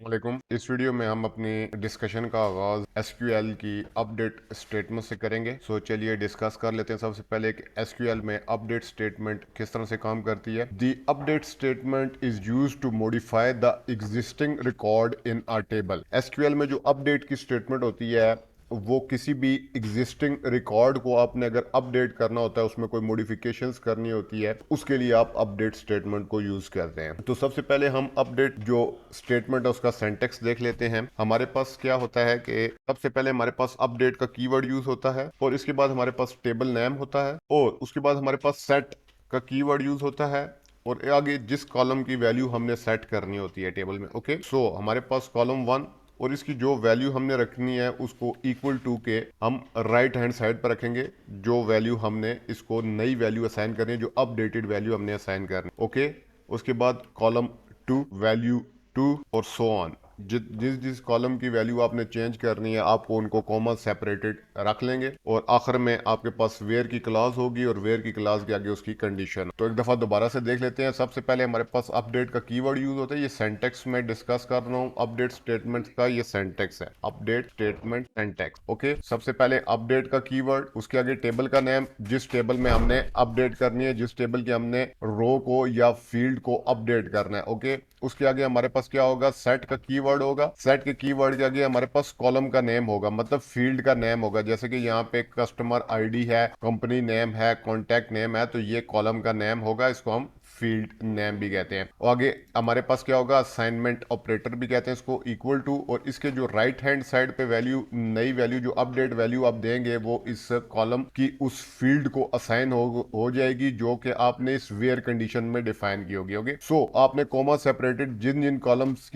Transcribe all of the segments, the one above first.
वालेकुम। इस वीडियो में हम अपनी डिस्कशन का आगाज एसक्यूएल की अपडेट स्टेटमेंट से करेंगे। चलिए डिस्कस कर लेते हैं। सबसे पहले एक एसक्यूएल में अपडेट स्टेटमेंट किस तरह से काम करती है। The update statement is used to modify the existing record in a table. SQL में जो अपडेट की स्टेटमेंट होती है वो किसी भी एग्जिस्टिंग रिकॉर्ड को आपने अगर अपडेट करना होता है, उसमें कोई मॉडिफिकेशंस करनी होती है, उसके लिए आप अपडेट स्टेटमेंट को यूज करते हैं। तो सबसे पहले हम अपडेट जो स्टेटमेंट है उसका सिंटैक्स देख लेते हैं। हमारे पास क्या होता है कि सबसे पहले हमारे पास अपडेट का कीवर्ड यूज होता है, और इसके बाद हमारे पास टेबल नेम होता है, और उसके बाद हमारे पास सेट का कीवर्ड यूज होता है, और आगे जिस कॉलम की वैल्यू हमने सेट करनी होती है टेबल में। ओके, सो हमारे पास कॉलम 1 और इसकी जो वैल्यू हमने रखनी है उसको इक्वल टू के हम राइट हैंड साइड पर रखेंगे। जो वैल्यू हमने इसको नई वैल्यू असाइन करनी है, जो अपडेटेड वैल्यू हमने असाइन करनी है। ओके, उसके बाद कॉलम 2 वैल्यू 2 और सो ऑन। जिस जिस कॉलम की वैल्यू आपने चेंज करनी है आपको उनको कॉमा सेपरेटेड रख लेंगे, और आखिर में आपके पास वेयर की क्लास होगी, और वेयर की क्लास के आगे उसकी कंडीशन। तो एक दफा दोबारा से देख लेते हैं। सबसे पहले हमारे पास अपडेट का कीवर्ड यूज होता है। ये सेंटेक्स में डिस्कस कर रहा हूँ। अपडेट स्टेटमेंट का ये सेंटेक्स है, अपडेट स्टेटमेंट सेंटेक्स। ओके, सबसे पहले अपडेट का कीवर्ड, उसके आगे टेबल का नेम, जिस टेबल में हमने अपडेट करनी है, जिस टेबल की हमने रो को या फील्ड को अपडेट करना है। ओके, उसके आगे हमारे पास क्या होगा, सेट का कीवर्ड होगा। सेट के कीवर्ड के आगे हमारे पास कॉलम का नेम होगा, मतलब फील्ड का नेम होगा। जैसे कि यहाँ पे कस्टमर आईडी है, कंपनी नेम है, कॉन्टैक्ट नेम है, तो ये कॉलम का नेम होगा, इसको हम फील्ड नेम भी कहते हैं। और आगे हमारे पास क्या होगा, असाइनमेंट ऑपरेटर भी कहते हैं इसको, इक्वल टू, और इसके जो राइट हैंड साइड पे वैल्यू, नई वैल्यू जो अपडेट वैल्यू आप देंगे वो इस कॉलम की उस फील्ड को असाइन हो जाएगी जो कि आपने इस वेयर कंडीशन में डिफाइन की होगी। ओके, सो आपने कॉमा सेपरेटेड जिन जिन कॉलम्स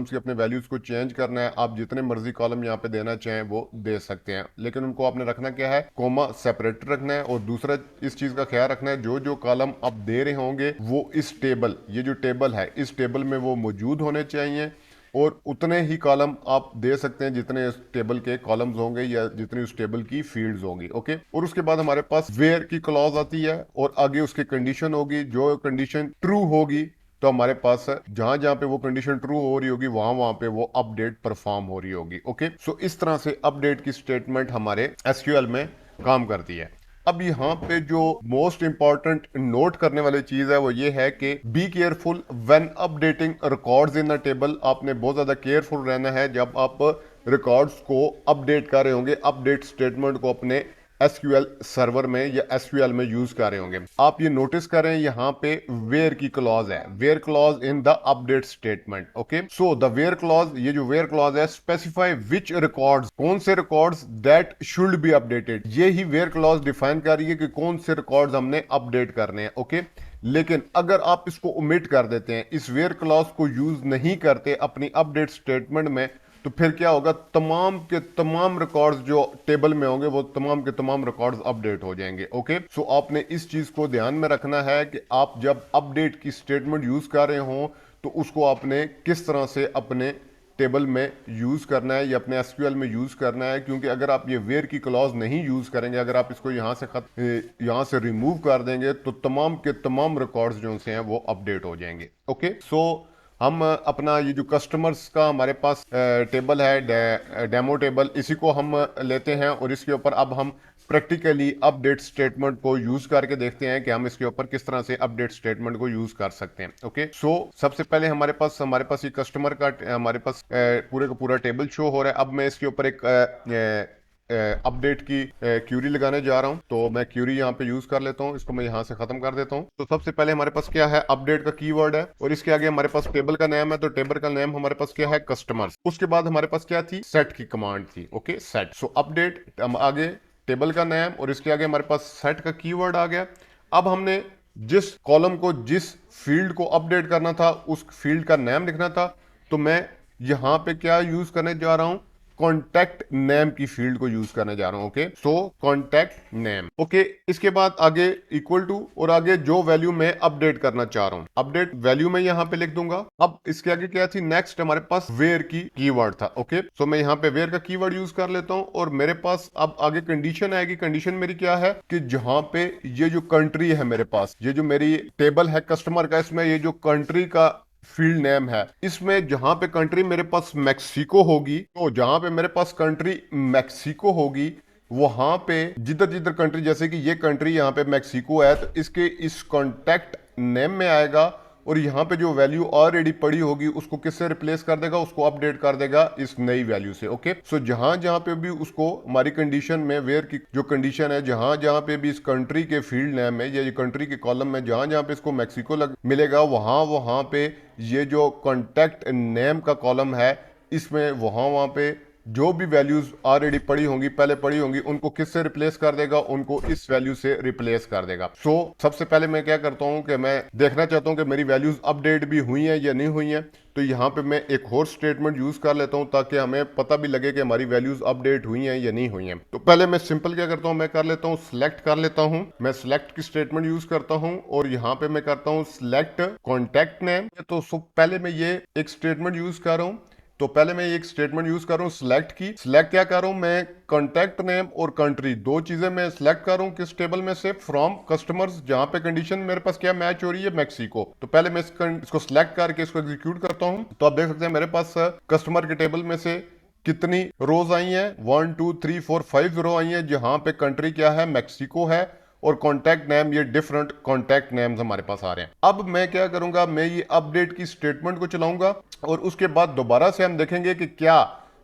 की अपने वैल्यूज को चेंज करना है, आप जितने मर्जी कॉलम यहाँ पे देना चाहें वो दे सकते हैं, लेकिन उनको आपने रखना क्या है, कॉमा सेपरेटेड रखना है। और दूसरा इस चीज का ख्याल रखना है, जो जो कॉलम आप दे रहे होंगे वो इस टेबल, ये जो टेबल है इस टेबल में वो मौजूद होने चाहिए, और उतने ही कॉलम आप दे सकते हैं जितने इस टेबल के कॉलम्स होंगे या जितनी उस टेबल की फील्ड्स होंगी। ओके, और उसके बाद हमारे पास वेयर की क्लॉज आती है, और आगे उसकी कंडीशन होगी। जो कंडीशन ट्रू होगी तो हमारे पास जहां जहां पे वो कंडीशन ट्रू हो रही होगी वहां वहां पे वो अपडेट परफॉर्म हो रही होगी। ओके, सो इस तरह से अपडेट की स्टेटमेंट हमारे एसक्यूएल में काम करती है। अब यहाँ पे जो मोस्ट इंपॉर्टेंट नोट करने वाली चीज है वो ये है कि be careful when updating records in a table. आपने बहुत ज्यादा केयरफुल रहना है जब आप रिकॉर्ड्स को अपडेट कर रहे होंगे, अपडेट स्टेटमेंट को अपने एसक्यूएल सर्वर में या एसक्यूएल में यूज कर रहे होंगे। आप ये नोटिस करें यहाँ पे वेयर की क्लॉज है, where clause in the update statement. Okay, so the where clause, ये जो वेयर क्लॉज है, स्पेसिफाई विच रिकॉर्ड्स, कौन से records that should be updated. ये ही वेयर क्लॉज डिफाइन कर रही है कि कौन से रिकॉर्ड्स हमने अपडेट करने हैं। ओके, लेकिन अगर आप इसको ओमिट कर देते हैं, इस वेयर क्लॉज को यूज नहीं करते अपनी अपडेट स्टेटमेंट में, तो फिर क्या होगा, तमाम के तमाम रिकॉर्ड्स जो टेबल में होंगे वो तमाम के तमाम रिकॉर्ड्स अपडेट हो जाएंगे। ओके, सो आपने इस चीज को ध्यान में रखना है कि आप जब अपडेट की स्टेटमेंट यूज कर रहे हो तो उसको आपने किस तरह से अपने टेबल में यूज करना है या अपने एसक्यूएल में यूज करना है। क्योंकि अगर आप ये वेयर की क्लॉज नहीं यूज करेंगे, अगर आप इसको यहाँ से रिमूव कर देंगे, तो तमाम के तमाम रिकॉर्ड्स जो से हैं वो अपडेट हो जाएंगे। ओके, सो हम अपना ये जो कस्टमर्स का हमारे पास टेबल है, डेमो टेबल, इसी को हम लेते हैं, और इसके ऊपर अब हम प्रैक्टिकली अपडेट स्टेटमेंट को यूज करके देखते हैं कि हम इसके ऊपर किस तरह से अपडेट स्टेटमेंट को यूज कर सकते हैं। ओके, सो सबसे पहले हमारे पास ये कस्टमर का हमारे पास पूरे का पूरा टेबल शो हो रहा है। अब मैं इसके ऊपर एक अपडेट की क्यूरी लगाने जा रहा हूं, तो मैं क्यूरी यहाँ पे यूज कर लेता हूँ। इसको मैं यहाँ से खत्म कर देता हूँ। तो सबसे पहले हमारे पास क्या है, अपडेट का कीवर्ड है, और इसके आगे हमारे पास टेबल का नेम है, तो टेबल का नेम हमारे पास क्या है, कस्टमर्स। उसके बाद हमारे पास क्या थी, सेट की कमांड थी। ओके, सेट, सो अपडेट, हम आगे टेबल का नेम, और इसके आगे हमारे पास सेट का कीवर्ड आ गया। अब हमने जिस कॉलम को, जिस फील्ड को अपडेट करना था, उस फील्ड का नेम लिखना था, तो मैं यहां पे क्या यूज करने जा रहा हूं, कॉन्टैक्ट नेम की फील्ड को यूज करने जा रहा हूं। ओके, सो कॉन्टैक्ट नेम। ओके, इसके बाद आगे इक्वल टू, और आगे जो वैल्यू मैं अपडेट करना चाह रहा हूं, अपडेट वैल्यू मैं यहां पे लिख दूंगा। अब इसके आगे क्या थी, नेक्स्ट हमारे पास वेयर की कीवर्ड था। ओके, सो मैं यहां पे वेयर का कीवर्ड यूज कर लेता हूं, और मेरे पास अब आगे कंडीशन आएगी। कंडीशन मेरी क्या है कि जहां पे ये जो कंट्री है मेरे पास, ये जो मेरी टेबल है कस्टमर का, इसमें ये जो कंट्री का फील्ड नेम है, इसमें जहां पे कंट्री मेरे पास मैक्सिको होगी, तो जहां पे मेरे पास कंट्री मैक्सिको होगी वहां पे जिधर जिधर कंट्री, जैसे कि ये कंट्री यहाँ पे मैक्सिको है, तो इसके इस कॉन्टैक्ट नेम में आएगा और यहाँ पे जो वैल्यू ऑलरेडी पड़ी होगी उसको किससे रिप्लेस कर देगा, उसको अपडेट कर देगा इस नई वैल्यू से। ओके, सो जहां जहां पे भी उसको हमारी कंडीशन में वेयर की जो कंडीशन है, जहां जहां पे भी इस कंट्री के फील्ड नेम में या ये कंट्री के कॉलम में जहां जहां पे इसको मैक्सिको मिलेगा, वहां वहां पे ये जो कॉन्टैक्ट नेम का कॉलम है इसमें वहां वहां पे जो भी वैल्यूज ऑलरेडी पड़ी होंगी, पहले पड़ी होंगी, उनको किससे रिप्लेस कर देगा, उनको इस वैल्यू से रिप्लेस कर देगा। सो सबसे पहले मैं क्या करता हूं कि मैं देखना चाहता हूं कि मेरी वैल्यूज अपडेट भी हुई हैं या नहीं हुई हैं, तो यहां पे मैं एक और स्टेटमेंट यूज कर लेता हूं ताकि हमें पता भी लगे कि हमारी वैल्यूज अपडेट हुई हैं या नहीं हुई हैं। तो पहले मैं सिंपल क्या करता हूं, मैं कर लेता हूं सिलेक्ट कर लेता हूं, मैं सिलेक्ट की स्टेटमेंट यूज करता हूं और यहां पे मैं करता हूं सिलेक्ट कॉन्टैक्ट नेम। तो पहले मैं ये एक स्टेटमेंट यूज कर रहा हूं, तो पहले मैं एक स्टेटमेंट यूज कर रहा हूं सिलेक्ट की। सिलेक्ट क्या कर रहा हूं मैं, कॉन्टैक्ट नेम और कंट्री दो चीजें मैं सिलेक्ट कर रहा हूं किस टेबल में से, फ्रॉम कस्टमर्स, जहां पे कंडीशन मेरे पास क्या मैच हो रही है, मैक्सिको। तो पहले मैं इसको सिलेक्ट करके इसको एग्जीक्यूट करता हूं, तो आप देख सकते हैं मेरे पास कस्टमर के टेबल में से कितनी रोज आई हैं, 1 2 3 4 5 रो आई हैं, जहां पे कंट्री क्या है, मैक्सिको है, और कॉन्टैक्ट नेम ये डिफरेंट कॉन्टैक्ट नेम्स हमारे पास आ रहे हैं। अब मैं क्या करूंगा, मैं ये अपडेट की स्टेटमेंट को चलाऊंगा और उसके बाद दोबारा से हम देखेंगे कि क्या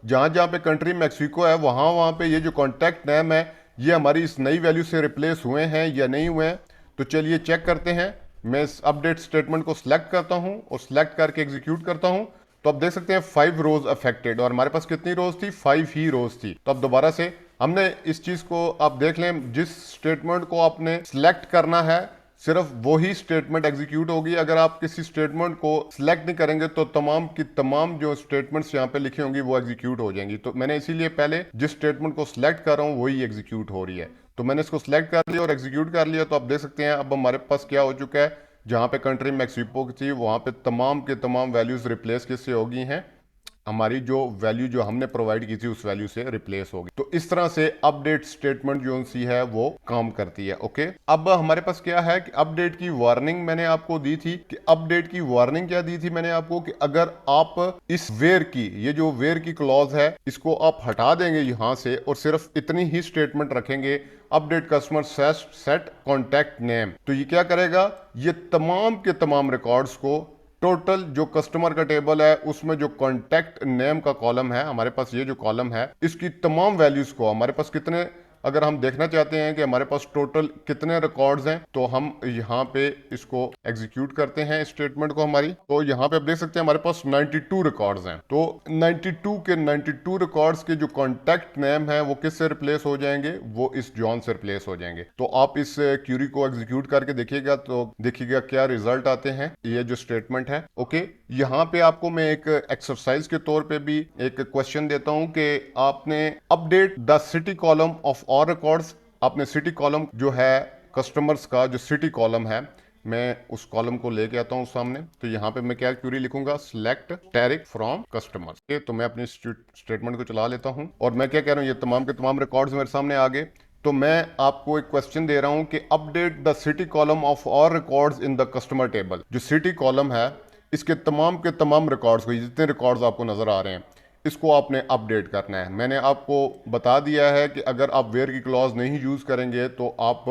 जहां जहां पे कंट्री मैक्सिको है वहां वहां पे ये जो कॉन्टैक्ट नेम है ये हमारी इस नई वैल्यू से रिप्लेस हुए हैं या नहीं हुए हैं। तो चलिए चेक करते हैं। मैं इस अपडेट स्टेटमेंट को सिलेक्ट करता हूं और सिलेक्ट करके एग्जीक्यूट करता हूं, तो आप देख सकते हैं 5 रोज अफेक्टेड, और हमारे पास कितनी रोज थी, 5 ही रोज थी। तो अब दोबारा से हमने इस चीज को आप देख लें, जिस स्टेटमेंट को आपने सिलेक्ट करना है सिर्फ वही स्टेटमेंट एग्जीक्यूट होगी। अगर आप किसी स्टेटमेंट को सिलेक्ट नहीं करेंगे तो तमाम की तमाम जो स्टेटमेंट्स यहाँ पे लिखी होंगी वो एग्जीक्यूट हो जाएंगी। तो मैंने इसीलिए पहले जिस स्टेटमेंट को सिलेक्ट कर रहा हूँ वही एग्जीक्यूट हो रही है। तो मैंने इसको सिलेक्ट कर लिया और एग्जीक्यूट कर लिया, तो आप देख सकते हैं अब हमारे पास क्या हो चुका है, जहां पे कंट्री मैक्सिको की थी वहां पे तमाम के तमाम वैल्यूज रिप्लेस किससे हो गई हैं, हमारी जो वैल्यू जो हमने प्रोवाइड की थी उस वैल्यू से रिप्लेस होगी। तो इस तरह से अपडेट स्टेटमेंट जो सी है वो काम करती है। ओके, अब हमारे पास क्या है कि अपडेट की वार्निंग मैंने आपको दी थी, कि अपडेट की वार्निंग क्या दी थी मैंने आपको, कि अगर आप इस वेयर की, ये जो वेयर की क्लॉज है इसको आप हटा देंगे यहां से और सिर्फ इतनी ही स्टेटमेंट रखेंगे, update customer set contact name, तो ये क्या करेगा, ये तमाम के तमाम रिकॉर्ड्स को, टोटल जो कस्टमर का टेबल है उसमें जो कॉन्टैक्ट नेम का कॉलम है, हमारे पास ये जो कॉलम है इसकी तमाम वैल्यूज को, हमारे पास कितने, अगर हम देखना चाहते हैं कि हमारे पास टोटल कितने रिकॉर्ड्स हैं, तो हम यहाँ पे इसको एग्जीक्यूट करते हैं स्टेटमेंट को हमारी। तो यहाँ पे आप देख सकते हैं हमारे पास 92 रिकॉर्ड्स हैं। तो 92 के 92 रिकॉर्ड्स के जो कॉन्टैक्ट नेम है वो किससे रिप्लेस हो जाएंगे, वो इस जॉन से रिप्लेस हो जाएंगे। तो आप इस क्यूरी को एग्जीक्यूट करके देखिएगा तो देखिएगा क्या रिजल्ट आते हैं, ये जो स्टेटमेंट है। ओके, यहाँ पे आपको मैं एक एक्सरसाइज के तौर पे भी एक क्वेश्चन देता हूँ कि आपने update the city column of all records, आपने सिटी कॉलम जो है कस्टमर्स का जो सिटी कॉलम है, मैं उस कॉलम को लेके आता हूँ सामने। तो यहाँ पे मैं क्या क्यूरी लिखूंगा, सिलेक्ट टैरिफ फ्रॉम कस्टमर्स। तो मैं अपनी स्टेटमेंट को चला लेता हूँ और मैं क्या कह रहा हूँ, ये तमाम के तमाम रिकॉर्ड्स मेरे सामने आ गए। तो मैं आपको एक क्वेश्चन दे रहा हूं कि update the city column of all records in the customer table. जो सिटी कॉलम है इसके तमाम के तमाम रिकॉर्ड्स को, जितने रिकॉर्ड्स आपको नजर आ रहे हैं इसको आपने अपडेट करना है। मैंने आपको बता दिया है कि अगर आप वेयर की क्लॉज नहीं यूज करेंगे तो आप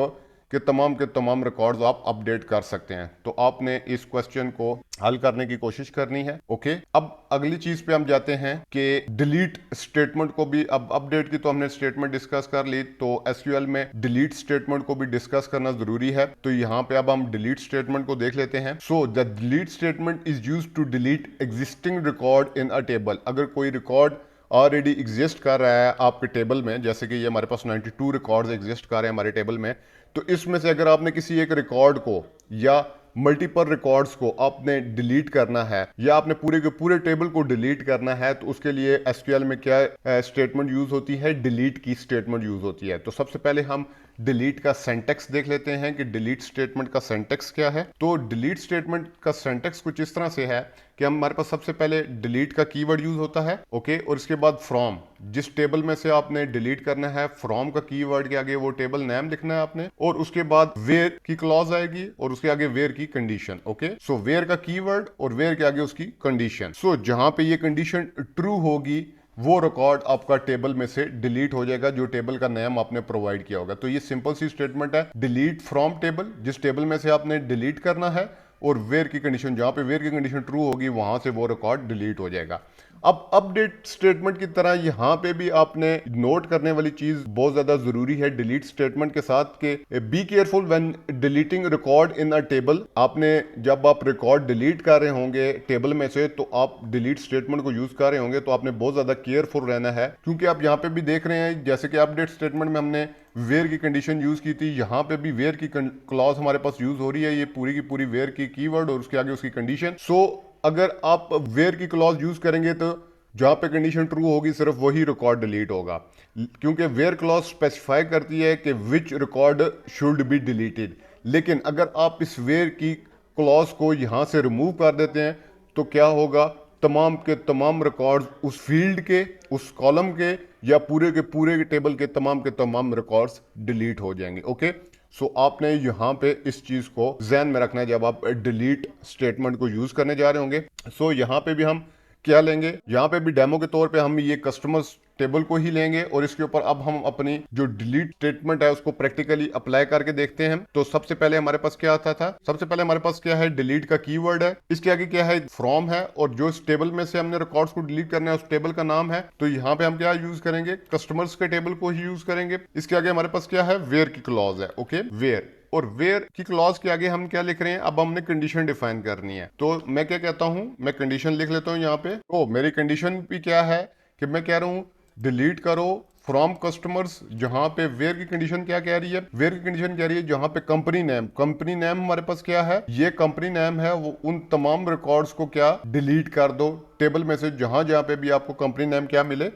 के तमाम रिकॉर्ड्स आप अपडेट कर सकते हैं। तो आपने इस क्वेश्चन को हल करने की कोशिश करनी है। ओके, अब अगली चीज पे हम जाते हैं कि डिलीट स्टेटमेंट को भी, अब अपडेट की तो हमने स्टेटमेंट डिस्कस कर ली, तो एसक्यूएल में डिलीट स्टेटमेंट को भी डिस्कस करना जरूरी है। तो यहाँ पे अब हम डिलीट स्टेटमेंट को देख लेते हैं। So the delete statement is used to delete existing record in a table. अगर कोई रिकॉर्ड ऑलरेडी एग्जिस्ट कर रहा है आपके टेबल में, जैसे कि ये हमारे पास 92 रिकॉर्ड्स एग्जिस्ट कर रहे हैं हमारे टेबल में, तो इसमें से अगर आपने किसी एक रिकॉर्ड को या मल्टीपल रिकॉर्ड्स को आपने डिलीट करना है या आपने पूरे के पूरे टेबल को डिलीट करना है, तो उसके लिए एसक्यूएल में क्या स्टेटमेंट यूज होती है, डिलीट की स्टेटमेंट यूज होती है। तो सबसे पहले हम डिलीट का सिंटैक्स देख लेते हैं कि डिलीट स्टेटमेंट का सिंटैक्स क्या है। तो डिलीट स्टेटमेंट का सिंटैक्स कुछ इस तरह से है कि हमारे पास सबसे पहले डिलीट का कीवर्ड यूज होता है, ओके, और इसके बाद फ्रॉम, जिस टेबल में से आपने डिलीट करना है, फ्रॉम का कीवर्ड के आगे वो टेबल नेम लिखना है आपने, और उसके बाद वेयर की क्लॉज आएगी और उसके आगे वेयर की कंडीशन। ओके, सो वेयर का कीवर्ड और वेयर के आगे उसकी कंडीशन। सो जहां पे ये कंडीशन ट्रू होगी वो रिकॉर्ड आपका टेबल में से डिलीट हो जाएगा, जो टेबल का नेम आपने प्रोवाइड किया होगा। तो ये सिंपल सी स्टेटमेंट है, डिलीट फ्रॉम टेबल, जिस टेबल में से आपने डिलीट करना है, और वेयर की कंडीशन, जहां पे वेयर की कंडीशन ट्रू होगी वहां से वो रिकॉर्ड डिलीट हो जाएगा। अब अपडेट स्टेटमेंट की तरह यहां पे भी आपने नोट करने वाली चीज बहुत ज्यादा जरूरी है डिलीट स्टेटमेंट के साथ के be careful when deleting record in a table. आपने जब आप रिकॉर्ड डिलीट कर रहे होंगे टेबल में से, तो आप डिलीट स्टेटमेंट को यूज कर रहे होंगे, तो आपने बहुत ज्यादा केयरफुल रहना है, क्योंकि आप यहाँ पे भी देख रहे हैं जैसे कि अपडेट स्टेटमेंट में हमने वेयर की कंडीशन यूज की थी, यहाँ पे भी वेयर की क्लॉज हमारे पास यूज हो रही है, ये पूरी की पूरी वेयर की कीवर्ड और उसके आगे उसकी कंडीशन। सो अगर आप वेयर की क्लॉज यूज करेंगे तो जहां पे कंडीशन ट्रू होगी सिर्फ वही रिकॉर्ड डिलीट होगा, क्योंकि वेयर क्लॉज स्पेसिफाई करती है कि विच रिकॉर्ड शुड बी डिलीटेड। लेकिन अगर आप इस वेयर की क्लॉज को यहां से रिमूव कर देते हैं तो क्या होगा, तमाम के तमाम रिकॉर्ड्स उस फील्ड के, उस कॉलम के, या पूरे के पूरे के टेबल के तमाम रिकॉर्ड्स डिलीट हो जाएंगे। ओके, सो आपने यहाँ पे इस चीज को ध्यान में रखना है जब आप डिलीट स्टेटमेंट को यूज करने जा रहे होंगे। सो यहाँ पे भी हम क्या लेंगे, यहाँ पे भी डेमो के तौर पे हम ये कस्टमर्स टेबल को ही लेंगे, और इसके ऊपर अब हम अपनी जो डिलीट स्टेटमेंट है उसको प्रैक्टिकली अप्लाई करके देखते हैं। तो सबसे पहले हमारे पास क्या आता था, सबसे पहले हमारे पास क्या है, डिलीट का कीवर्ड है, इसके आगे क्या है, फ्रॉम है, और जो इस टेबल में से हमने रिकॉर्ड्स को डिलीट करना है उस टेबल का नाम है। तो यहाँ पे हम क्या यूज करेंगे, कस्टमर्स के टेबल को ही यूज करेंगे। इसके आगे हमारे पास क्या है, वेयर की क्लॉज है। ओके, वेयर, और वेयर की क्लॉज के आगे हम क्या लिख रहे हैं, अब हमने कंडीशन डिफाइन करनी है। तो मैं क्या कहता हूं, मैं कंडीशन लिख लेता हूं यहाँ पे। तो मेरी कंडीशन भी क्या है कि मैं कह रहा हूं डिलीट करो फ्रॉम कस्टमर्स, जहां पे वेयर की कंडीशन क्या कह रही है, वेयर की कंडीशन कह रही है जहां पे कंपनी नेम, कंपनी नेम हमारे पास क्या है, ये कंपनी नेम है, वो उन तमाम रिकॉर्ड्स को क्या डिलीट कर दो टेबल में से, जहां जहां पे भी आपको कंपनी नेम क्या मिले,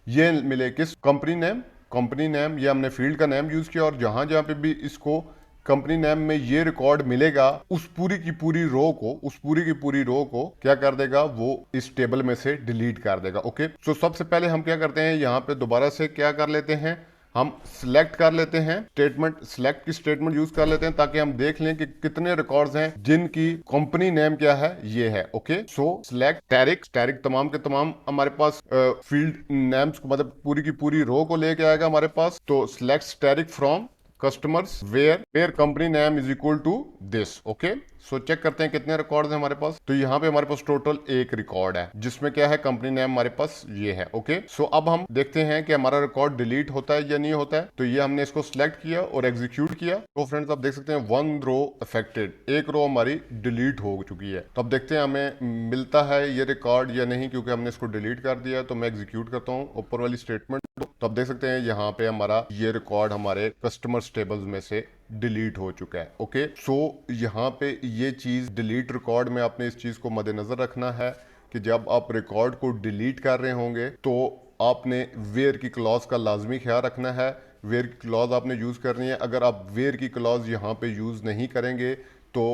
ये मिले, किस कंपनी नेम, कंपनी नेम, ये हमने फील्ड का नेम यूज किया, और जहां जहां पे भी इसको कंपनी नेम में ये रिकॉर्ड मिलेगा, उस पूरी की पूरी रो को, उस पूरी की पूरी रो को क्या कर देगा, वो इस टेबल में से डिलीट कर देगा। ओके, सो सबसे पहले हम क्या करते हैं, यहाँ पे दोबारा से क्या कर लेते हैं, हम सिलेक्ट कर लेते हैं स्टेटमेंट, सिलेक्ट की स्टेटमेंट यूज कर लेते हैं ताकि हम देख लें कि कितने रिकॉर्ड्स हैं जिनकी कंपनी नेम क्या है, ये है। ओके, सो सिलेक्ट टैरिक, टैरिक तमाम के तमाम हमारे पास फील्ड नेम्स को, मतलब पूरी की पूरी रो को लेके आएगा हमारे पास। तो select asterisk from customers where company name is equal to this. Okay, so check करते हैं कितने रिकॉर्ड्स हैं हमारे पास। तो यहाँ पे हमारे पास टोटल एक रिकॉर्ड है जिसमें क्या है, कंपनी नेम हमारे पास ये है। ओके, सो अब हम देखते हैं कि हमारा रिकॉर्ड डिलीट होता है या नहीं होता है। तो ये हमने इसको सिलेक्ट किया और एग्जीक्यूट किया। तो फ्रेंड्स आप देख सकते हैं 1 रो अफेक्टेड, एक रो हमारी डिलीट हो चुकी है। तो अब देखते हैं हमें मिलता है ये रिकॉर्ड या नहीं, क्योंकि हमने इसको डिलीट कर दिया। तो मैं एग्जीक्यूट करता हूँ ऊपर वाली स्टेटमेंट। तो आप देख सकते हैं यहाँ पे हमारा ये रिकॉर्ड हमारे कस्टमर्स टेबल्स में से डिलीट हो चुका है। ओके, सो यहाँ पे ये चीज डिलीट रिकॉर्ड में आपने इस चीज को मद्देनजर रखना है कि जब आप रिकॉर्ड को डिलीट कर रहे होंगे तो आपने वेयर की क्लॉज का लाजमी ख्याल रखना है। वेयर की क्लॉज आपने यूज करनी है। अगर आप वेयर की क्लॉज यहाँ पे यूज नहीं करेंगे तो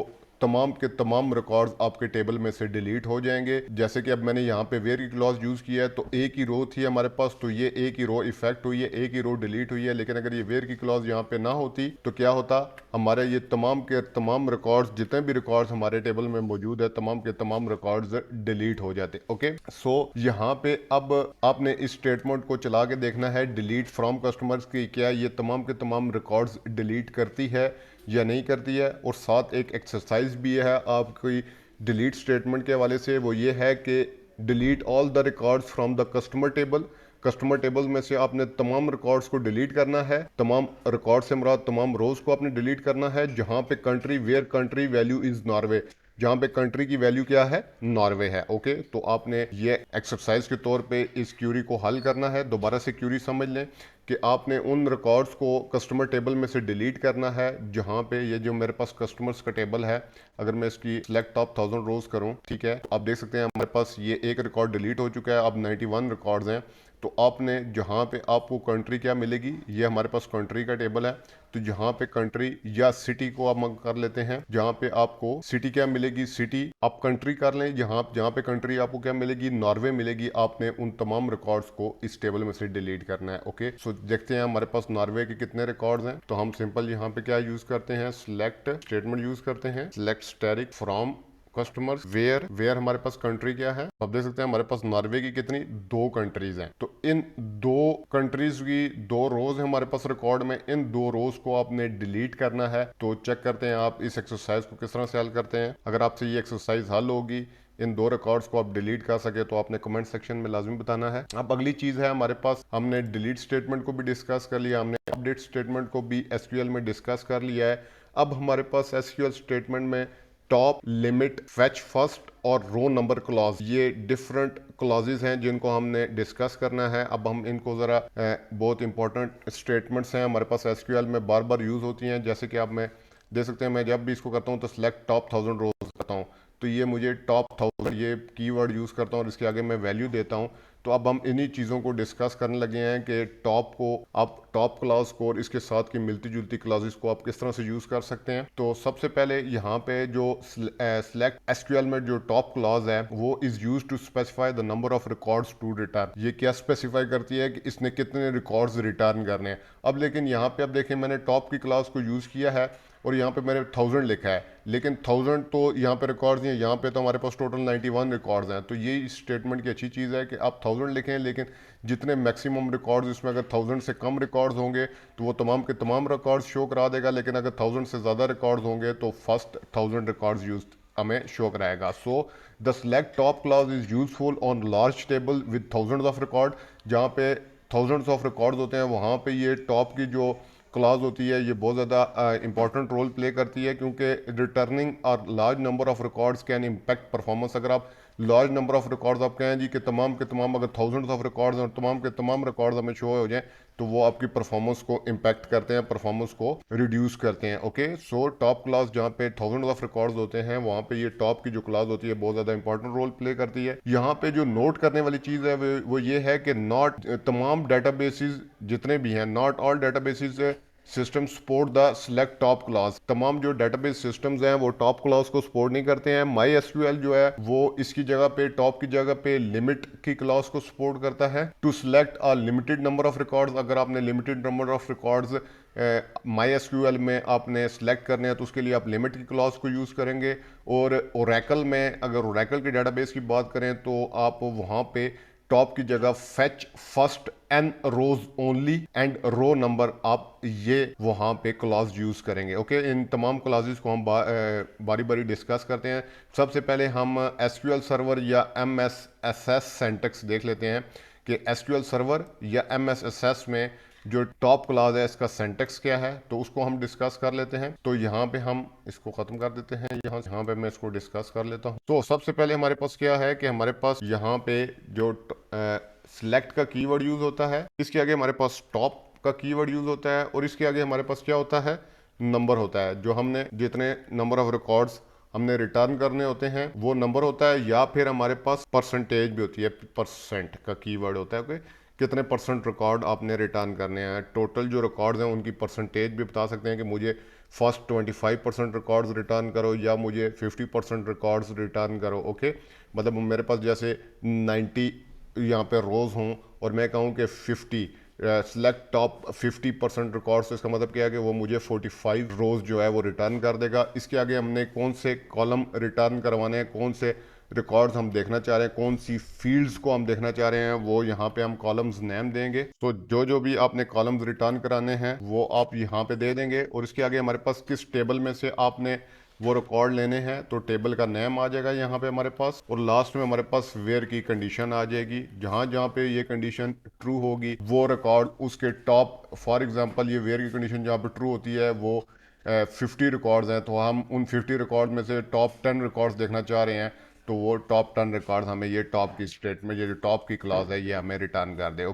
तमाम के तमाम रिकॉर्ड्स आपके टेबल में से डिलीट हो जाएंगे। जैसे कि अब मैंने यहाँ पे वेयर की क्लॉज यूज किया है, तो एक ही रो थी हमारे पास, तो ये एक ही रो इफेक्ट हुई है, एक ही रो डिलीट हुई है। लेकिन अगर ये वेयर की क्लॉज यहाँ पे ना होती तो क्या होता, हमारे ये तमाम के तमाम रिकॉर्ड्स, जितने भी रिकॉर्ड्स हमारे टेबल में मौजूद है, तमाम के तमाम रिकॉर्ड्स डिलीट हो जाते। ओके, सो यहाँ पे अब आपने इस स्टेटमेंट को चला के देखना है, डिलीट फ्रॉम कस्टमर्स की क्या ये तमाम के तमाम रिकॉर्ड्स डिलीट करती है या नहीं करती है। और साथ एक एक्सरसाइज भी है आपकी डिलीट स्टेटमेंट के हवाले से, वो ये है कि delete all the records from the customer table. Customer table में से आपने तमाम रिकॉर्ड्स को डिलीट करना है। तमाम रिकॉर्ड से मुराद तमाम रोज को आपने डिलीट करना है जहां पे country, where country value is Norway, जहां पे कंट्री की वैल्यू क्या है, नॉर्वे है। ओके, तो आपने ये एक्सरसाइज के तौर पे इस क्यूरी को हल करना है। दोबारा से क्यूरी समझ लें कि आपने उन रिकॉर्ड्स को कस्टमर टेबल में से डिलीट करना है जहां पे ये जो मेरे पास कस्टमर्स का टेबल है, अगर मैं इसकी सिलेक्ट टॉप 1000 रोज करूं, ठीक है, आप देख सकते हैं हमारे पास ये एक रिकॉर्ड डिलीट हो चुका है। अब 91 रिकॉर्ड्स हैं। तो आपने जहां पे आपको कंट्री क्या मिलेगी, ये हमारे पास कंट्री का टेबल है, तो यहाँ पे कंट्री या सिटी को आप कर लेते हैं, जहाँ पे आपको सिटी क्या मिलेगी, सिटी आप कंट्री कर लें, जहाँ पे कंट्री आपको क्या मिलेगी, नॉर्वे मिलेगी। आपने उन तमाम रिकॉर्ड्स को इस टेबल में से डिलीट करना है। ओके, सो देखते हैं हमारे पास नॉर्वे के कितने रिकॉर्ड्स हैं। तो हम सिंपल यहाँ पे क्या यूज करते हैं, सिलेक्ट स्टेटमेंट यूज करते हैं, select static from customers where हमारे पास कंट्री क्या है। आप देख सकते हैं हमारे पास नॉर्वे की कितनी, 2 कंट्रीज हैं। तो इन 2 कंट्रीज की 2 रोज है हमारे पास रिकॉर्ड में, इन 2 रोज को आपने डिलीट करना है। तो चेक करते हैं आप इस एक्सरसाइज को किस तरह से हल करते हैं। अगर आपसे ये एक्सरसाइज हल होगी, इन 2 रिकॉर्ड्स को आप डिलीट कर सके, तो आपने कमेंट सेक्शन में लाजमी बताना है। अब अगली चीज है हमारे पास, हमने डिलीट स्टेटमेंट को भी डिस्कस कर लिया, हमने अपडेट स्टेटमेंट को भी एसक्यूएल में डिस्कस कर लिया है। अब हमारे पास एसक्यूएल स्टेटमेंट में टॉप, लिमिट, फेच फर्स्ट और रो नंबर क्लॉज, ये डिफरेंट क्लॉजेज हैं जिनको हमने डिस्कस करना है। अब हम इनको ज़रा बहुत इंपॉर्टेंट स्टेटमेंट्स हैं हमारे पास एसक्यूएल में, बार बार यूज़ होती हैं। जैसे कि आप मैं देख सकते हैं, मैं जब भी इसको करता हूँ तो सिलेक्ट टॉप 1000 रोज करता हूँ, तो ये मुझे टॉप 1000 ये कीवर्ड यूज़ करता हूँ और इसके आगे मैं वैल्यू देता हूँ। तो अब हम इन्हीं चीज़ों को डिस्कस करने लगे हैं कि टॉप को आप टॉप क्लॉज को और इसके साथ की मिलती जुलती क्लॉजेस को आप किस तरह से यूज़ कर सकते हैं। तो सबसे पहले यहाँ पे जो सिलेक्ट एसक्यूएल में जो टॉप क्लॉज है वो is use to specify the number of records to return. ये क्या स्पेसिफाई करती है कि इसने कितने रिकॉर्ड्स रिटर्न करने हैं। अब लेकिन यहाँ पे अब देखें, मैंने टॉप की क्लॉज को यूज़ किया है और यहाँ पे मैंने 1000 लिखा है, लेकिन 1000 तो यहाँ पे रिकॉर्ड्स नहीं है, यहाँ पे तो हमारे पास टोटल 91 रिकॉर्ड्स हैं। तो ये इस स्टेटमेंट की अच्छी चीज़ है कि आप 1000 लिखें, लेकिन जितने मैक्सिमम रिकॉर्ड्स, इसमें अगर 1000 से कम रिकॉर्ड्स होंगे तो वो तमाम के तमाम रिकॉर्ड्स शो करा देगा, लेकिन अगर 1000 से ज़्यादा रिकॉर्ड्स होंगे तो फर्स्ट 1000 रिकॉर्ड्स यूज हमें शो कराएगा। So the select top clause is useful on large table with thousands of record. जहाँ पे थाउजेंड्स ऑफ रिकॉर्ड्स होते हैं वहाँ पे ये टॉप की जो क्लॉज होती है ये बहुत ज़्यादा इंपॉर्टेंट रोल प्ले करती है, क्योंकि रिटर्निंग और large number of records can impact performance. अगर आप लार्ज नंबर ऑफ रिकॉर्ड्स आप कहें जी कि तमाम के तमाम अगर थाउजेंड्स ऑफ रिकॉर्ड्स और तमाम के तमाम रिकॉर्ड्स हमें शो हो जाए, तो वो आपकी परफॉर्मेंस को इम्पैक्ट करते हैं, परफॉर्मेंस को रिड्यूस करते हैं। ओके, सो टॉप क्लास जहाँ पे थाउजेंड्स ऑफ रिकॉर्ड्स होते हैं वहाँ पे ये टॉप की जो क्लास होती है बहुत ज़्यादा इंपॉर्टेंट रोल प्ले करती है। यहाँ पे जो नोट करने वाली चीज़ है वो ये है कि नॉट तमाम डाटाबेसेस जितने भी हैं, not all databases system support the select top class. तमाम जो डेटाबेस सिस्टम्स हैं वो टॉप क्लास को सपोर्ट नहीं करते हैं। माई एसक्यूएल जो है वो इसकी जगह पे, टॉप की जगह पे लिमिट की क्लास को सपोर्ट करता है to select a limited number of records. अगर आपने limited number of records MySQL में आपने सेलेक्ट करने हैं तो उसके लिए आप लिमिट की क्लॉज को यूज़ करेंगे। और ओरेकल में, अगर ओरेकल के डेटाबेस की बात करें तो आप वहाँ पे टॉप की जगह fetch first N rows only and row number आप ये वहां पे क्लॉज यूज करेंगे। ओके, इन तमाम क्लॉजेस को हम बारी बारी डिस्कस करते हैं। सबसे पहले हम एसक्यूएल सर्वर या एमएसएसएस सिंटैक्स देख लेते हैं कि एसक्यूएल सर्वर या एमएसएसएस में जो टॉप क्लॉज है इसका सिंटैक्स क्या है, तो उसको हम डिस्कस कर लेते हैं। तो यहाँ पे हम इसको खत्म कर देते हैं, यहाँ पे मैं इसको डिस्कस कर लेता हूँ। तो सबसे पहले हमारे पास क्या है कि हमारे पास यहाँ पे जो सिलेक्ट का कीवर्ड यूज होता है, इसके आगे हमारे पास टॉप का कीवर्ड यूज होता है और इसके आगे हमारे पास क्या होता है, नंबर होता है। जो हमने जितने नंबर ऑफ रिकॉर्ड्स हमने रिटर्न करने होते हैं वो नंबर होता है, या फिर हमारे पास परसेंटेज भी होती है, परसेंट का कीवर्ड होता है। ओके, कितने परसेंट रिकॉर्ड आपने रिटर्न करने हैं, टोटल जो रिकॉर्ड्स हैं उनकी परसेंटेज भी बता सकते हैं कि मुझे फर्स्ट 25% रिकॉर्ड्स रिटर्न करो या मुझे 50% रिकॉर्ड्स रिटर्न करो। ओके, मतलब मेरे पास जैसे 90 यहाँ पे रोज हों और मैं कहूँ कि 50 सिलेक्ट टॉप 50% रिकॉर्ड्स, तो इसका मतलब क्या है कि वो मुझे 45 रोज जो है वो रिटर्न कर देगा। इसके आगे हमने कौन से कॉलम रिटर्न करवाने हैं, कौन से रिकॉर्ड्स हम देखना चाह रहे हैं, कौन सी फील्ड्स को हम देखना चाह रहे हैं, वो यहाँ पे हम कॉलम्स नेम देंगे। तो जो भी आपने कॉलम्स रिटर्न कराने हैं वो आप यहाँ पे दे देंगे। और इसके आगे हमारे पास किस टेबल में से आपने वो रिकॉर्ड लेने हैं, तो टेबल का नेम आ जाएगा यहाँ पे हमारे पास। और लास्ट में हमारे पास वेयर की कंडीशन आ जाएगी, जहाँ जहाँ पे ये कंडीशन ट्रू होगी वो रिकॉर्ड उसके टॉप, फॉर एग्जांपल ये वेयर की कंडीशन जहाँ पे ट्रू होती है वो 50 रिकॉर्ड्स हैं, तो हम उन 50 रिकॉर्ड में से टॉप 10 रिकॉर्ड्स देखना चाह रहे हैं, तो वो टॉप 10 रिकॉर्ड्स हमें ये टॉप की स्टेटमेंट, ये जो टॉप की क्लॉज है ये हमें रिटर्न कर दे।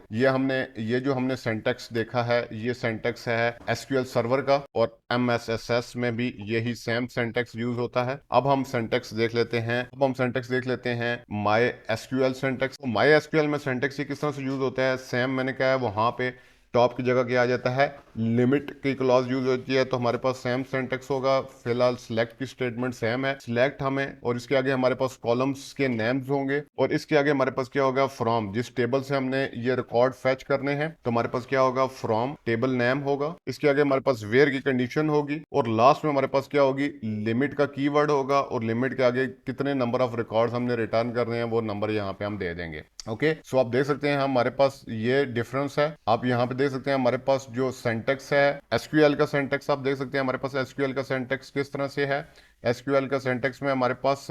ये जो हमने सिंटैक्स देखा है ये सिंटैक्स है एसक्यूएल सर्वर का, और एमएसएसएस में भी यही सेम सिंटैक्स यूज होता है। अब हम सिंटैक्स देख लेते हैं my SQL syntax. My SQL में सिंटैक्स किस तरह से यूज होता है, सेम मैंने कहा है वहां पे टॉप की जगह क्या आ जाता है, लिमिट की क्लॉज यूज होती है। तो हमारे पास सेम सिंटेक्स होगा। फिलहाल सिलेक्ट की स्टेटमेंट सेम है, सिलेक्ट हमें, और इसके आगे हमारे पास कॉलम्स के नेम्स होंगे, और इसके आगे हमारे पास क्या होगा, फ्रॉम। जिस टेबल से हमने ये रिकॉर्ड फेच करने हैं तो हमारे पास क्या होगा, फ्रॉम टेबल नेम होगा। इसके आगे हमारे पास वेयर की कंडीशन होगी, और लास्ट में हमारे पास क्या होगी, लिमिट का कीवर्ड होगा, और लिमिट के आगे कितने नंबर ऑफ रिकॉर्ड्स हमने रिटर्न करने हैं वो नंबर यहाँ पे हम दे देंगे। ओके, सो आप देख सकते हैं हमारे पास ये डिफरेंस है। आप यहाँ पे देख सकते हैं हमारे पास जो सेंटेक्स है, एसक्यूएल का सेंटेक्स आप देख सकते हैं हमारे पास एसक्यूएल का सेंटेक्स किस तरह से है। एसक्यूएल का सेंटेक्स में हमारे पास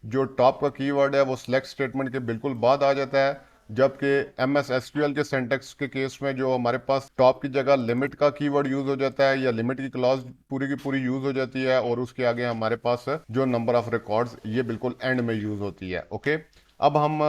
जो टॉप का कीवर्ड है वो सिलेक्ट स्टेटमेंट के बिल्कुल बाद आ जाता है, जबकि एमएस एसक्यूएल के सिंटैक्स के केस में जो हमारे पास टॉप की जगह लिमिट का कीवर्ड यूज हो जाता है, या लिमिट की क्लॉज पूरी की पूरी यूज हो जाती है, और उसके आगे हमारे पास जो नंबर ऑफ रिकॉर्ड्स ये बिल्कुल एंड में यूज होती है। ओके, अब हम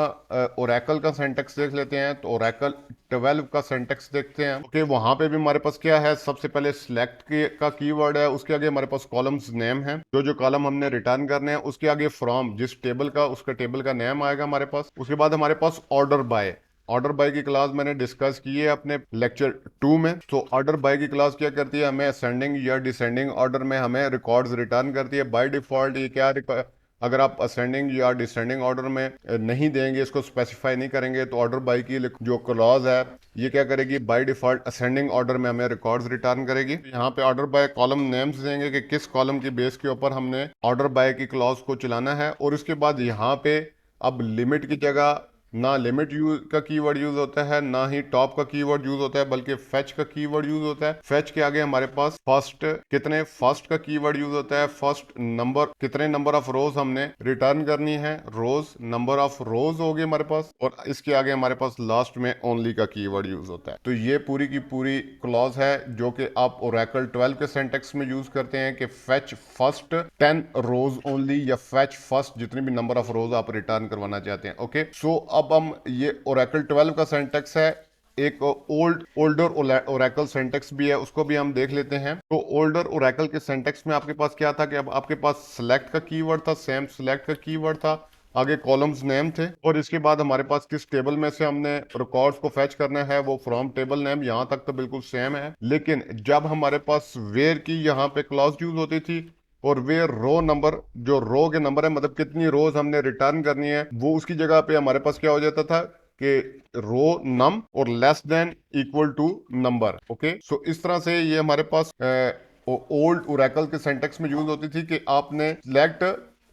ओरेकल का सिंटैक्स देख लेते हैं। तो ओरेकल 12 का सिंटैक्स देखते हैं। ओके, वहां पे भी हमारे पास क्या है, सबसे पहले सिलेक्ट का कीवर्ड है, उसके आगे हमारे पास कॉलम्स नेम है, जो जो कॉलम हमने रिटर्न करने हैं, उसके आगे फ्रॉम, जिस टेबल का उसका टेबल का नेम आएगा हमारे पास। उसके बाद हमारे पास ऑर्डर बाय। ऑर्डर बाय की क्लास मैंने डिस्कस की है अपने लेक्चर 2 में। तो ऑर्डर बाय की क्लास क्या करती है, हमें असेंडिंग या डिसेंडिंग ऑर्डर में हमें रिकॉर्ड्स रिटर्न करती है। बाय डिफॉल्ट ये क्या, अगर आप असेंडिंग या डिसेंडिंग ऑर्डर में नहीं देंगे, इसको स्पेसिफाई नहीं करेंगे, तो ऑर्डर बाय की जो क्लॉज है ये क्या करेगी, बाय डिफॉल्ट असेंडिंग ऑर्डर में हमें रिकॉर्ड्स रिटर्न करेगी। यहाँ पे ऑर्डर बाय कॉलम नेम्स देंगे कि किस कॉलम की बेस के ऊपर हमने ऑर्डर बाय की क्लॉज को चलाना है। और उसके बाद यहाँ पे अब लिमिट की जगह ना लिमिट यूज का कीवर्ड यूज होता है, ना ही टॉप का कीवर्ड यूज होता है, बल्कि फेच का कीवर्ड यूज होता है। फेच के आगे हमारे पास फर्स्ट का कीवर्ड यूज होता है। फर्स्ट नंबर, कितने नंबर ऑफ रोज हमने रिटर्न करनी है, रोज, नंबर ऑफ रोज हो गए हमारे पास, और इसके आगे हमारे पास लास्ट में ओनली का कीवर्ड यूज होता है। तो ये पूरी की पूरी क्लॉज है जो कि आप ओरेकल 12 के सिंटैक्स में यूज करते हैं कि फेच फर्स्ट 10 रोज ओनली, या फेच फर्स्ट जितनी भी नंबर ऑफ रोज आप रिटर्न करवाना चाहते हैं। ओके, सो अब हम ये ओरेकल 12 का सिंटैक्स है, एक ओल्डर ओरेकल सिंटैक्स भी है, उसको भी हम देख लेते हैं। तो ओल्डर ओरेकल के सिंटैक्स में आपके पास क्या था कि अब आपके पास सिलेक्ट का कीवर्ड था, सेम सिलेक्ट का कीवर्ड था, आगे कॉलम्स नेम थे, और इसके बाद हमारे पास किस टेबल में से हमने रिकॉर्ड्स को फेच करना है वो फ्रॉम टेबल नेम। यहां तक तो बिल्कुल सेम है, लेकिन जब हमारे पास वेयर की यहाँ पे क्लॉज यूज होती थी, और वे रो नंबर, जो रो के नंबर है, मतलब कितनी रोज हमने रिटर्न करनी है, वो उसकी जगह पे हमारे पास क्या हो जाता था कि रो नम और less than equal to number. Okay, so इस तरह से ये हमारे पास ओल्ड ओरेकल के सिंटैक्स में यूज होती थी कि आपने सिलेक्ट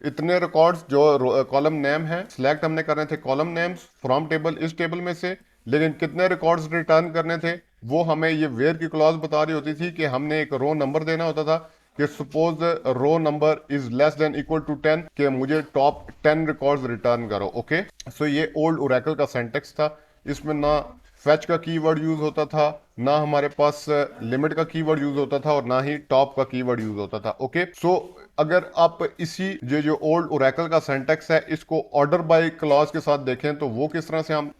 इतने रिकॉर्ड्स जो कॉलम नेम है, सिलेक्ट हमने करने थे कॉलम नेम्स फ्रॉम टेबल, इस टेबल में से, लेकिन कितने रिकॉर्ड्स रिटर्न करने थे वो हमें ये वेयर की क्लॉज बता रही होती थी कि हमने एक रो नंबर देना होता था कि suppose row number is less than equal to 10, कि मुझे टॉप 10 रिकॉर्ड्स रिटर्न करो। ओके, सो ये ओल्ड ओरेकल का सिंटैक्स था। इसमें ना फेच का कीवर्ड यूज होता था, ना हमारे पास लिमिट का कीवर्ड यूज होता था, और ना ही टॉप का कीवर्ड यूज होता था। ओके, सो अगर आप इसी जो ओल्ड ओरेकल का सिंटैक्स है इसको ऑर्डर बाय क्लॉज के साथ देखें तो वो किस तरह से हम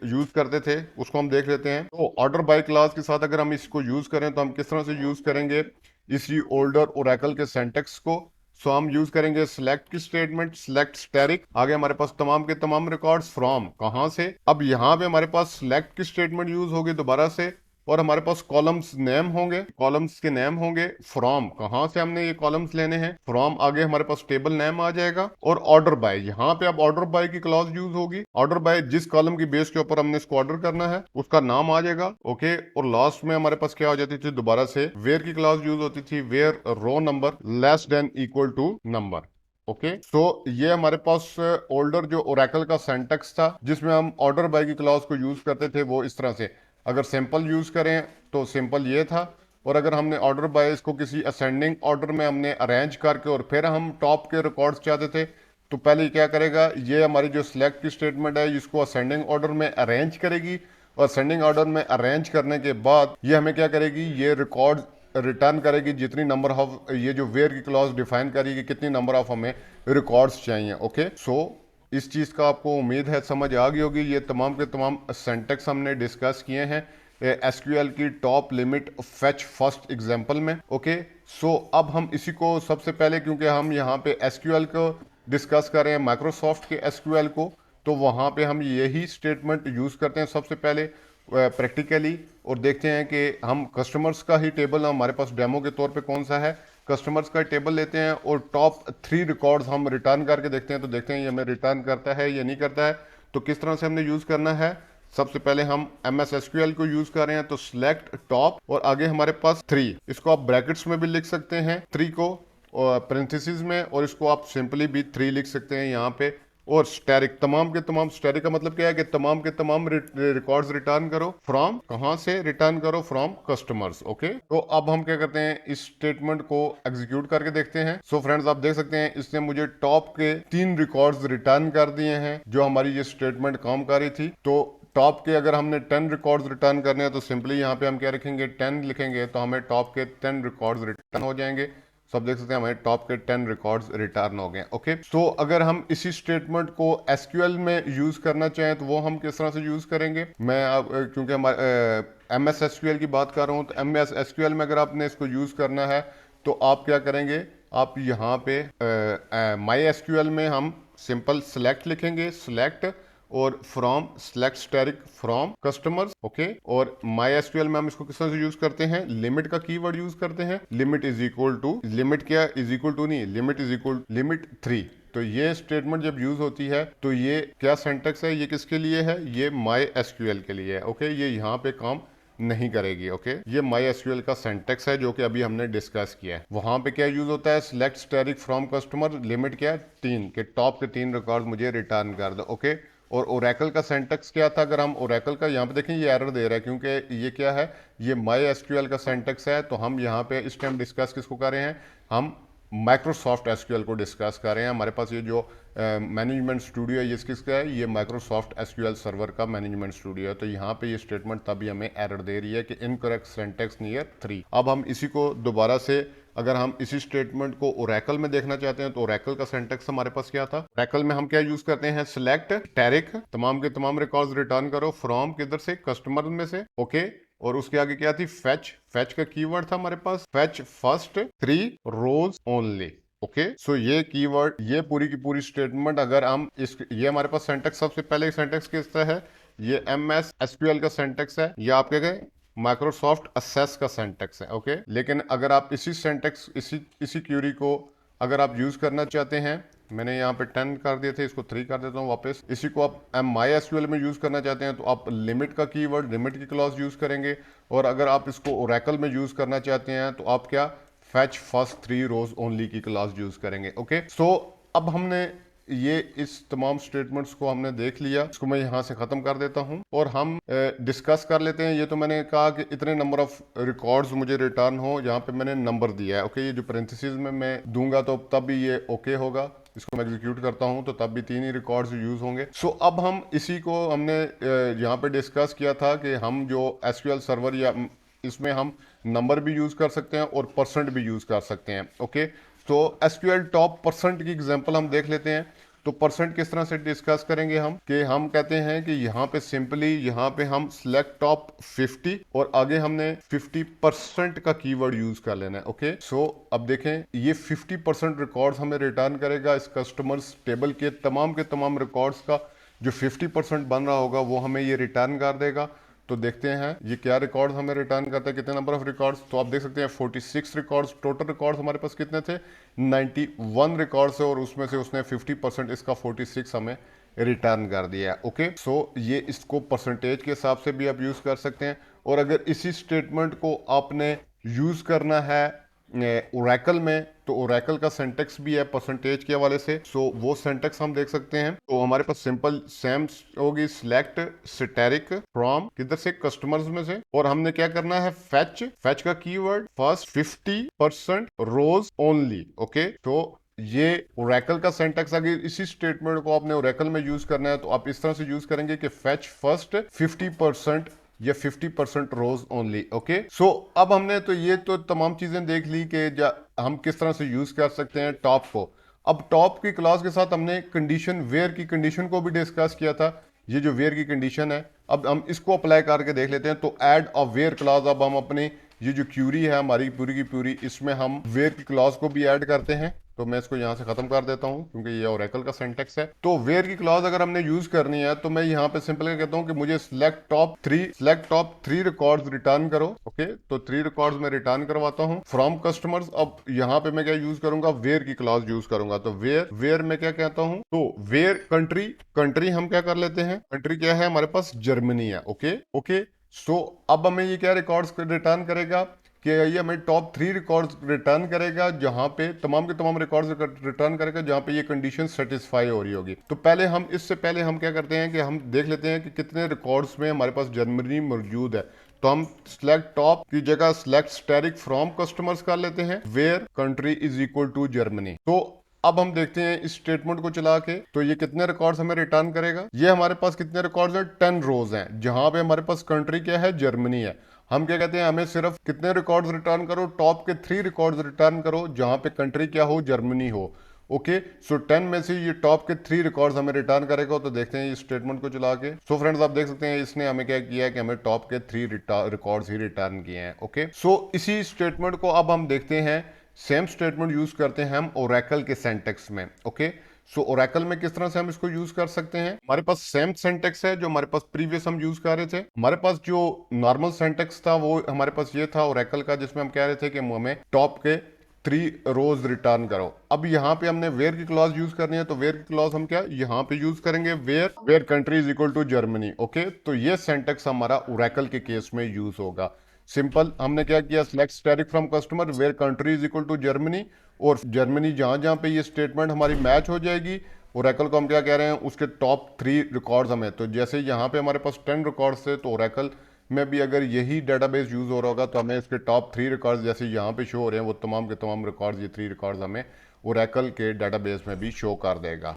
यूज करते थे उसको हम देख लेते हैं। तो ऑर्डर बाय क्लॉज के साथ अगर हम इसको यूज करें तो हम किस तरह से यूज करेंगे इसी ओल्डर ओरेकल के सिंटैक्स को। सो हम यूज करेंगे सिलेक्ट की स्टेटमेंट, सिलेक्ट स्टैटिक, आगे हमारे पास तमाम के तमाम रिकॉर्ड्स फ्रॉम, कहां से, अब यहां पे हमारे पास सिलेक्ट की स्टेटमेंट यूज होगी दोबारा से, और हमारे पास कॉलम्स नेम होंगे, कॉलम्स के नेम होंगे फ्रॉम, कहां से हमने ये कॉलम्स लेने हैं, फ्रॉम, आगे हमारे पास टेबल नेम आ जाएगा, और ऑर्डर बाय, यहाँ पे अब ऑर्डर बाय की क्लॉज यूज होगी। ऑर्डर बाय जिस कॉलम की बेस के ऊपर हमने इसको ऑर्डर करना है उसका नाम आ जाएगा। ओके, और लास्ट में हमारे पास क्या हो जाती थी, दोबारा से वेयर की क्लॉज यूज होती थी, where row number less than equal to number. Okay, so ये हमारे पास ओल्डर जो ओरेकल का सिंटैक्स था जिसमें हम ऑर्डर बाय की क्लॉज को यूज करते थे वो इस तरह से। अगर सिंपल यूज करें तो सिंपल ये था, और अगर हमने ऑर्डर बाय इसको किसी असेंडिंग ऑर्डर में हमने अरेंज करके और फिर हम टॉप के रिकॉर्ड्स चाहते थे तो पहले क्या करेगा, ये हमारी जो सिलेक्ट की स्टेटमेंट है इसको असेंडिंग ऑर्डर में अरेंज करेगी, और असेंडिंग ऑर्डर में अरेंज करने के बाद ये हमें क्या करेगी, ये रिकॉर्ड रिटर्न करेगी जितनी नंबर ऑफ, ये जो वेयर की क्लॉज डिफाइन करेगी कितनी नंबर ऑफ हमें रिकॉर्ड्स चाहिए। ओके, सो इस चीज़ का आपको उम्मीद है समझ आ गई होगी। ये तमाम के तमाम सिंटैक्स हमने डिस्कस किए हैं एसक्यूएल की top limit fetch first example में। ओके, सो अब हम इसी को सबसे पहले, क्योंकि हम यहाँ पे एसक्यूएल को डिस्कस कर रहे हैं माइक्रोसॉफ्ट के एसक्यूएल को, तो वहाँ पे हम यही स्टेटमेंट यूज़ करते हैं सबसे पहले प्रैक्टिकली, और देखते हैं कि हम कस्टमर्स का ही टेबल हमारे पास डेमो के तौर पे कौन सा है, कस्टमर्स का टेबल लेते हैं और टॉप 3 रिकॉर्ड्स हम रिटर्न करके देखते हैं। तो देखते हैं ये हमें रिटर्न करता है या नहीं करता है। तो किस तरह से हमने यूज़ करना है, सबसे पहले हम MS SQL को यूज कर रहे हैं, तो सिलेक्ट टॉप और आगे हमारे पास 3, इसको आप ब्रैकेट्स में भी लिख सकते हैं 3 को और पेरेंथेसिस में, और इसको आप सिंपली भी 3 लिख सकते हैं यहाँ पे। और स्टैटिक, तमाम के तमाम, स्टैटिक का मतलब क्या है कि तमाम के तमाम रिकॉर्ड्स रिटर्न करो फ्रॉम, कहां से रिटर्न करो, फ्रॉम कस्टमर्स। ओके, तो अब हम क्या करते हैं, इस स्टेटमेंट को एग्जीक्यूट करके देखते हैं। सो फ्रेंड्स, आप देख सकते हैं इसने मुझे टॉप के 3 रिकॉर्ड्स रिटर्न कर दिए हैं जो हमारी ये स्टेटमेंट काम कर रही थी। तो टॉप के अगर हमने 10 रिकॉर्ड्स रिटर्न करने हैं तो सिंपली यहाँ पे हम क्या रखेंगे, 10 लिखेंगे, तो हमें टॉप के 10 रिकॉर्ड्स रिटर्न हो जाएंगे। सब देख सकते हैं हमारे टॉप के 10 रिकॉर्ड्स रिटर्न हो गए। ओके, तो अगर हम इसी स्टेटमेंट को एसक्यूएल में यूज करना चाहें तो वो हम किस तरह से यूज करेंगे, मैं अब क्योंकि हमारे MS SQL की बात कर रहा हूँ, तो MS SQL में अगर आपने इसको यूज करना है तो आप क्या करेंगे, आप यहाँ पे MySQL में हम सिंपल सेलेक्ट लिखेंगे, सेलेक्ट और from, select static from customers. Okay, और MySQL में हम इसको किस तरह से यूज करते हैं, लिमिट का कीवर्ड यूज करते हैं। Limit is equal to, limit क्या इज इक्वल टू नहीं, लिमिट इज इक्वल लिमिट 3। तो ये स्टेटमेंट जब यूज होती है तो ये क्या सिंटैक्स है, ये किसके लिए है, ये MySQL के लिए है। ओके, ये यहाँ पे काम नहीं करेगी। ओके, ये MySQL का सिंटैक्स है जो कि अभी हमने डिस्कस किया है। वहां पे क्या यूज होता है, select static from customer, limit क्या है 3, के टॉप के 3 रिकॉर्ड मुझे रिटर्न कर दो। ओके, और ओरेकल का सिंटैक्स क्या था, अगर हम ओरेकल का यहाँ पे देखें ये एरर दे रहा है क्योंकि ये क्या है, ये MySQL का सिंटैक्स है। तो हम यहाँ पे इस टाइम डिस्कस किसको कर रहे हैं, हम माइक्रोसॉफ्ट SQL को डिस्कस कर रहे हैं। हमारे पास ये जो मैनेजमेंट स्टूडियो है ये किसका है, ये माइक्रोसॉफ्ट SQL सर्वर का मैनेजमेंट स्टूडियो है। तो यहाँ पे ये स्टेटमेंट तभी हमें एरर दे रही है कि इनकरेक्ट सिंटैक्स नियर 3। अब हम इसी को दोबारा से, अगर हम इसी स्टेटमेंट को ओरेकल में देखना चाहते हैं तो ओरेकल का सिंटैक्स हमारे पास क्या था, ओरेकल में हम क्या यूज करते हैं, सिलेक्ट टैरिक, तमाम के तमाम रिकॉर्ड्स रिटर्न करो फ्रॉम, किधर से, कस्टमर में से। ओके, और उसके आगे क्या थी, फेच, फेच का कीवर्ड था हमारे पास, फेच फर्स्ट 3 रोज ओनली। ओके, सो ये कीवर्ड, ये पूरी की पूरी स्टेटमेंट अगर हम इस, ये हमारे पास सिंटैक्स, सबसे पहले सिंटैक्स किस तरह है, ये MS SQL का सिंटैक्स है, ये आपके गए माइक्रोसॉफ्ट असेस का सिंटैक्स है। ओके, लेकिन अगर आप इसी सिंटैक्स, इसी क्यूरी को अगर आप यूज करना चाहते हैं, मैंने यहाँ पे 10 कर दिए थे, इसको 3 कर देता हूँ वापस। इसी को आप MySQL में यूज करना चाहते हैं तो आप लिमिट का कीवर्ड, लिमिट की क्लॉज यूज करेंगे। और अगर आप इसको ओरेकल में यूज करना चाहते हैं तो आप क्या, फैच फर्स्ट 3 रोज ओनली की क्लॉज यूज करेंगे। ओके, सो अब हमने ये इस तमाम स्टेटमेंट्स को हमने देख लिया, इसको मैं यहाँ से खत्म कर देता हूँ और हम डिस्कस कर लेते हैं। ये तो मैंने कहा कि इतने नंबर ऑफ रिकॉर्ड्स मुझे रिटर्न हो, यहाँ पे मैंने नंबर दिया है। ओके, ये जो पेरेंथेसिस में मैं दूंगा तो तब भी ये ओके होगा, इसको मैं एग्जीक्यूट करता हूँ तो तब भी 3 ही रिकॉर्ड्स यूज होंगे। सो अब हम इसी को हमने यहाँ पे डिस्कस किया था कि हम जो SQL सर्वर या इसमें हम नंबर भी यूज कर सकते हैं और परसेंट भी यूज कर सकते हैं। ओके, तो SQL टॉप परसेंट की एग्जांपल हम देख लेते हैं। तो परसेंट किस तरह से डिस्कस करेंगे हम, कि हम कहते हैं कि यहाँ पे सिंपली, यहाँ पे हम सिलेक्ट टॉप 50 और आगे हमने 50% का कीवर्ड यूज कर लेना है। ओके, सो अब देखें ये 50% रिकॉर्ड्स हमें रिटर्न करेगा। इस कस्टमर्स टेबल के तमाम रिकॉर्ड्स का जो 50% बन रहा होगा वो हमें ये रिटर्न कर देगा। तो देखते हैं ये क्या रिकॉर्ड्स हमें रिटर्न करता है, कितने नंबर ऑफ रिकॉर्ड्स। तो आप देख सकते हैं 46 रिकॉर्ड्स, टोटल रिकॉर्ड्स हमारे पास कितने थे, 91 रिकॉर्ड्स है, और उसमें से उसने 50% इसका 46 हमें रिटर्न कर दिया। ओके, सो ये इसको परसेंटेज के हिसाब से भी आप यूज कर सकते हैं। और अगर इसी स्टेटमेंट को आपने यूज करना है ओरेकल में तो ओरेकल का सिंटैक्स भी है परसेंटेज के हवाले से। सो वो सिंटैक्स हम देख सकते हैं। तो हमारे पास सिंपल सेम होगी, सिलेक्ट स्टैटिक फ्रॉम, किधर से, कस्टमर्स में से, और हमने क्या करना है, फेच, फेच का कीवर्ड फर्स्ट 50% रोज ओनली। ओके, तो ये ओरेकल का सिंटैक्स, अगर इसी स्टेटमेंट को आपने ओरेकल में यूज करना है तो आप इस तरह से यूज करेंगे कि फेच फर्स्ट 50% या 50% रोज ओनली। ओके, सो अब हमने तो ये तो तमाम चीजें देख ली कि हम किस तरह से यूज कर सकते हैं टॉप को। अब टॉप की क्लास के साथ हमने कंडीशन, वेयर की कंडीशन को भी डिस्कस किया था। ये जो वेयर की कंडीशन है, अब हम इसको अप्लाई करके देख लेते हैं। तो ऐड अ वेयर क्लास, अब हम अपने ये जो क्यूरी है हमारी पूरी की पूरी, इसमें हम वेयर की क्लास को भी ऐड करते हैं। तो मैं इसको यहाँ से खत्म कर देता हूँ क्योंकि ये ओरेकल का सिंटेक्स है। तो वेयर की क्लॉज अगर हमने यूज करनी है तो मैं यहाँ पे सिंपल कहता हूँ कि मुझे select top three records return करो। ओके, तो थ्री रिकॉर्ड्स में रिटर्न करवाता हूँ फ्रॉम कस्टमर्स। अब यहाँ पे मैं क्या यूज करूंगा, वेयर की क्लॉज यूज करूंगा। तो वेयर वेयर में क्या कहता हूँ, तो वेयर कंट्री, कंट्री हम क्या कर लेते हैं, कंट्री क्या है हमारे पास, जर्मनी है। ओके ओके, सो अब हमें ये क्या रिकॉर्ड्स रिटर्न करेगा कि ये हमें टॉप थ्री रिकॉर्ड्स रिटर्न करेगा, जहां पे तमाम के तमाम रिकॉर्ड्स रिटर्न करेगा जहां पे ये कंडीशन सेटिस्फाई हो रही होगी। तो पहले हम इससे पहले हम क्या करते हैं कि हम देख लेते हैं कि कितने रिकॉर्ड्स में हमारे पास जर्मनी मौजूद है। तो हम सिलेक्ट टॉप की जगह सिलेक्ट स्टैटिक फ्रॉम कस्टमर्स कर लेते हैं, where country is equal to Germany. तो अब हम देखते हैं इस स्टेटमेंट को चला के तो ये कितने रिकॉर्ड्स हमें रिटर्न करेगा। ये हमारे पास कितने रिकॉर्ड्स हैं, 10 रोज हैं, जहां पे हमारे पास कंट्री क्या है, जर्मनी है। हम क्या कहते हैं, हमें सिर्फ कितने रिकॉर्ड्स रिटर्न करो, टॉप के 3 रिकॉर्ड्स रिटर्न करो जहां पे कंट्री क्या हो, जर्मनी हो। ओके, सो 10 में से ये टॉप के 3 रिकॉर्ड्स हमें रिटर्न करेगा। तो देखते हैं इस स्टेटमेंट को चला के। सो फ्रेंड्स आप देख सकते हैं इसने हमें क्या किया है कि हमें टॉप के 3 रिकॉर्ड्स ही रिटर्न किए हैं। ओके, सो इसी स्टेटमेंट को अब हम देखते हैं, सेम स्टेटमेंट यूज करते हैं हम ओरेकल के सिंटेक्स में। ओके, सो ओरेकल में किस तरह से हम इसको यूज कर सकते हैं, हमारे पास सेम सिंटेक्स है जो हमारे पास प्रीवियस हम यूज कर रहे थे। हमारे पास जो नॉर्मल सिंटेक्स था वो हमारे पास ये था ओरेकल का, जिसमें हम कह रहे थे कि हमें टॉप के 3 रोज रिटर्न करो। अब यहाँ पे हमने वेयर की क्लॉज यूज करनी है, तो वेयर की क्लॉज हम क्या यहाँ पे यूज करेंगे, where where country is equal to Germany. Okay, तो ये सिंटेक्स हमारा ओरेकल के केस में यूज होगा। सिंपल, हमने क्या किया, select static from customer where country is equal to Germany, और जर्मनी जहां जहां पे ये स्टेटमेंट हमारी मैच हो जाएगी, ओरेकल को हम क्या कह रहे हैं, उसके टॉप 3 रिकॉर्ड्स हमें। तो जैसे यहाँ पे हमारे पास 10 रिकॉर्ड्स थे, तो ओरेकल में भी अगर यही डेटाबेस यूज हो रहा होगा तो हमें इसके टॉप 3 रिकॉर्ड्स जैसे यहाँ पे शो हो रहे हैं, वो तमाम के तमाम रिकॉर्ड्स, ये 3 रिकॉर्ड्स हमें ओरेकल के डेटाबेस में भी शो कर देगा।